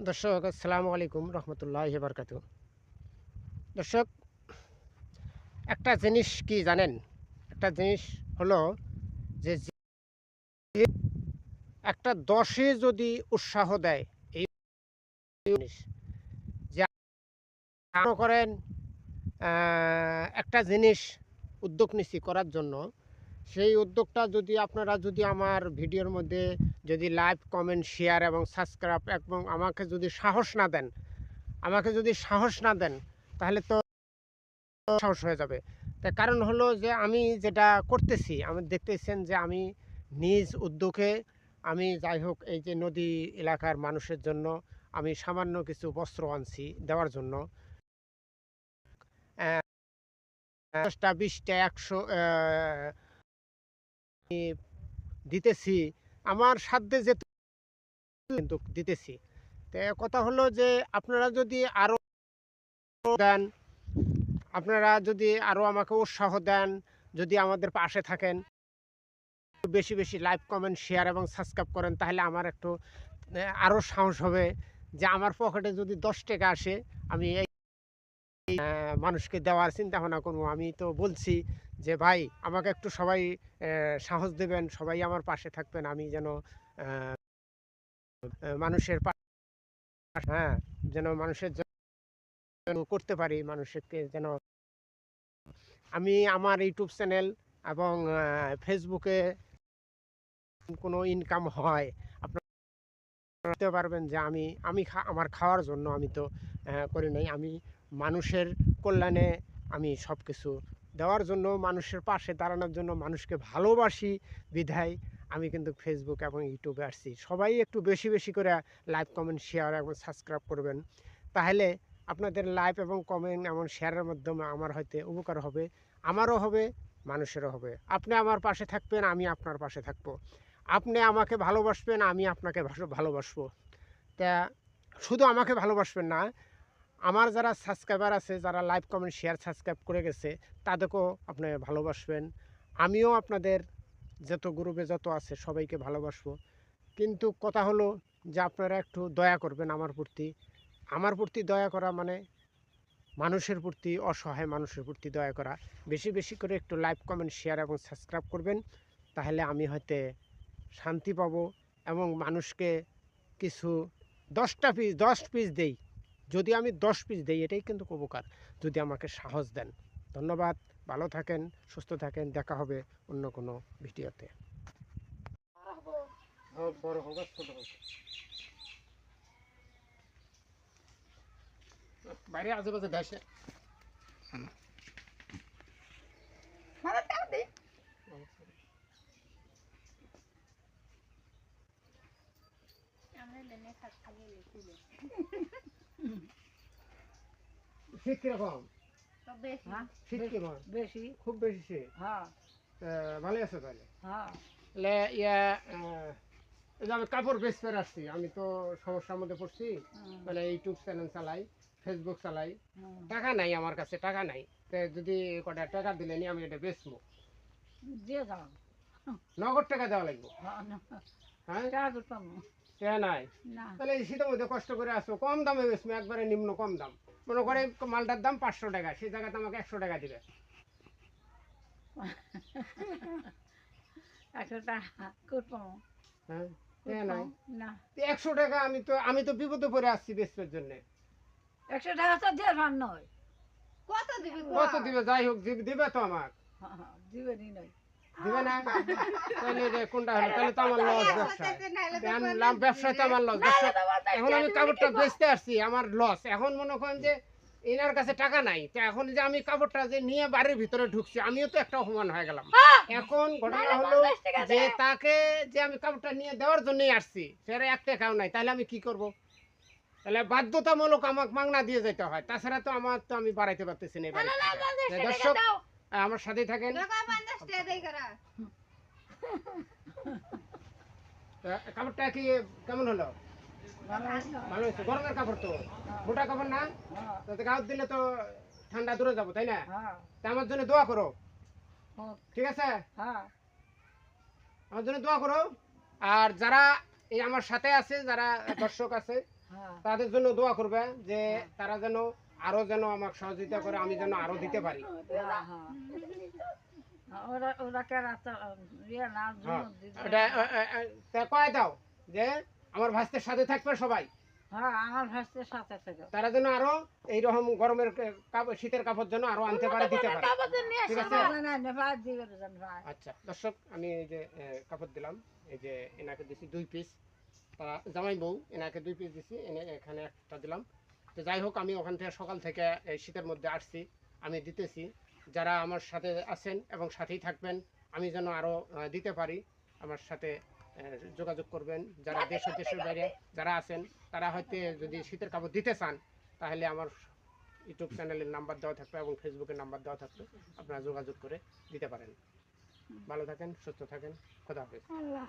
দর্শক আসসালামু আলাইকুম রহমতুল্লাহি বারকাতু। দর্শক, একটা জিনিস কি জানেন? একটা জিনিস হলো যে একটা দশে যদি উৎসাহ দেয় এই জিনিস, যে মনে করেন একটা জিনিস উদ্যোগ নিছি করার জন্য, সেই উদ্যোগটা যদি আপনারা যদি আমার ভিডিওর মধ্যে যদি লাইক, কমেন্ট, শেয়ার এবং সাবস্ক্রাইব এবং আমাকে যদি সাহস না দেন তাহলে তো সাহস হয়ে যাবে। তার কারণ হলো যে আমি যেটা করতেছি, আমি দেখতেছেন যে আমি নিজ উদ্যোগে আমি যাই হোক এই যে নদী এলাকার মানুষের জন্য আমি সামান্য কিছু বস্ত্র আনছি দেওয়ার জন্য। ১০টা ২০টা ১০০ দিতেছি, আমার সাধ্যে যেটুকু কিন্তু দিতেছি। তো কথা হলো যে আপনারা যদি আরো দেন, আপনারা যদি আরো আমাকে উৎসাহ দেন, যদি আমাদের পাশে থাকেন, বেশি বেশি লাইক, কমেন্ট, শেয়ার এবং সাবস্ক্রাইব করেন, তাহলে আমার একটু আরো সাহস হবে যে আমার পকেটে যদি ১০ টাকা আসে আমি এই মানুষকে দেওয়ার চিন্তা ভাবনা করবো। আমি তো বলছি যে ভাই আমাকে একটু সবাই সাহস দেবেন, সবাই আমার পাশে থাকবেন, আমি যেন মানুষের হ্যাঁ, যেন মানুষের জন্য করতে পারি, মানুষকে যেন আমি আমার ইউটিউব চ্যানেল এবং ফেসবুকে কোনো ইনকাম হয়, আপনারা বুঝতে পারবেন যে আমি আমি আমার খাওয়ার জন্য আমি তো করি নাই। আমি মানুষের কল্যাণে আমি সব কিছু দেওয়ার জন্য, মানুষের পাশে দাঁড়ানোর জন্য, মানুষকে ভালোবাসি বিধায় আমি কিন্তু ফেসবুক এবং ইউটিউবে আসছি। সবাই একটু বেশি বেশি করে লাইক, কমেন্ট, শেয়ার এবং সাবস্ক্রাইব করবেন। তাহলে আপনাদের লাইক এবং কমেন্ট এবং শেয়ারের মাধ্যমে আমার হয়তো উপকার হবে, আমারও হবে, মানুষেরও হবে। আপনি আমার পাশে থাকবেন, আমি আপনার পাশে থাকবো। আপনি আমাকে ভালোবাসবেন, আমি আপনাকে ভালোবাসবো। তা শুধু আমাকে ভালোবাসবেন না, আমার যারা সাবস্ক্রাইবার আছে, যারা লাইক, কমেন্ট, শেয়ার, সাবস্ক্রাইব করে গেছে, তাদেরকেও আপনি ভালোবাসবেন। আমিও আপনাদের যত গ্রুপে যত আছে সবাইকে ভালোবাসবো। কিন্তু কথা হলো যে আপনারা একটু দয়া করবেন আমার প্রতি। আমার প্রতি দয়া করা মানে মানুষের প্রতি, অসহায় মানুষের প্রতি দয়া করা। বেশি বেশি করে একটু লাইক, কমেন্ট, শেয়ার এবং সাবস্ক্রাইব করবেন। তাহলে আমি হয়তো শান্তি পাবো এবং মানুষকে কিছু ১০ পিস দেই, যদি আমি ১০ পিস দেই এটাই কিন্তু উপকার, যদি আমাকে সাহস দেন। ধন্যবাদ, ভালো থাকেন, সুস্থ থাকেন, দেখা হবে অন্য কোনো ভিডিওতে। বড় হোক আর ছোট হোক, বাইরে আশেপাশে দেশে শীত কিরকম? শীত কেমন? বেশি। খুব বেশি শীত? হ্যাঁ। ভালো আছে তাহলে? হ্যাঁ। তাহলে ইয়া এই যে আমি কাপড় বেচতে আসছি, আমি তো সমস্যার মধ্যে পড়ছি। মানে ইউটিউব চ্যানেল চালাই, ফেসবুক চালাই, টাকা নাই আমার কাছে, টাকা নাই। তো যদি কটা টাকা দিলে নি আমি এটা বেচবো। দিয়ে দাও। নগদ টাকা দেওয়া লাগবে? হ্যাঁ, টাকা করতাম টাকা নাই। না। তাহলে এই শীতের মধ্যে কষ্ট করে আসো, কম দামে বেচবো, একবারে নিম্ন কম দাম। মনে করে মালটার দাম ৫০০ টাকা, সেই জায়গাতে আমাকে ১০০ টাকা দিবে। ১০০ টাকা করতাম হ্যাঁ, টাকা নাই। না। ১০০ টাকা আমি তো বিপদে পড়ে আসছি বেচবার জন্য। ১০০ টাকা তো দিয়ে রান নয়। কত দিবে? যাই হোক, দিবে তো আমার, দিবেনি নয়। দিবে না? তাহলে রে কোনটা হলো? তাহলে তো আমার লস ব্যবসায়। ব্যবসায় তো আমার লস। এখন আমি কাপড়টা বেচতে আসছি, আমার লস। এখন মনে করেন যে এনার কাছে টাকা নাই, তো এখন যে আমি কাপড়টা যে নিয়ে বাড়ির ভিতরে ঢুকছি, আমিও তো একটা অপমান হয়ে গেলাম। এখন ঘটনা হলো যে তাকে যে আমি কাপড়টা নিয়ে দেওয়ার জন্যই আসছি, সেটা ১ টাকাও নাই, তাহলে আমি কি করব? তাহলে বাধ্যতামূলক আমাকে মাংনা দিয়ে যেতে হয়, তাছাড়া তো আমি বাড়াইতে পারতেছি না এই বাড়ি থেকে। দর্শক, আমার সাথেই থাকেন। কাপড়টা কি কেমন হলো? ভালো হয়েছে। গরমের কাপড় তো, মোটা কাপড় না, তাতে গায়ে দিলে তো ঠান্ডা দূরে যাবো, তাই না? তা আমার জন্য দোয়া করো, ঠিক আছে? আমার জন্য দোয়া করো। আর যারা এই আমার সাথে আছে যারা দর্শক আছে হ্যাঁ তাদের জন্য দোয়া করবে যে তারা যেন আরো যেন আমাকে সহযোগিতা করে, আমি যেন আরো দিতে পারি। হ্যাঁ হ্যাঁ ওরা ওরা কেনা তো ইয়ে না হ্যাঁ, জন্য দিবে এটা তা কয়ে দাও যে আমার ভাস্তের সাথে থাকবে সবাই, হ্যাঁ আমার ভাষার সাথে থেকে তারা যেন আরো এইরকম গরমের শীতের কাপড় যেন আরো আনতে পারে, দিতে পারে। ঠিক আছে। ভাই দিবে ভাই আচ্ছা দর্শক, আমি এই যে কাপড় দিলাম, এই যে এনাকে দিছি 2 পিস, তারা জামাই বউ এনাকে 2 পিস দিছি, এনে এখানে একটা দিলাম। তো যাই হোক, আমি ওখান থেকে সকাল থেকে এই শীতের মধ্যে আসছি, আমি দিতেছি। যারা আমার সাথে আছেন এবং সাথেই থাকবেন, আমি যেন আরো দিতে পারি, আমার সাথে যোগাযোগ করবেন। যারা দেশের বাইরে যারা আছেন, তারা হয়তো যদি শীতের কাপড় দিতে চান, তাহলে আমার ইউটিউব চ্যানেলের নাম্বার দেওয়া থাকবে এবং ফেসবুকের নাম্বার দেওয়া থাকবে, আপনারা যোগাযোগ করে দিতে পারেন। ভালো থাকেন, সুস্থ থাকেন, খোদা হাফেজ। আল্লাহ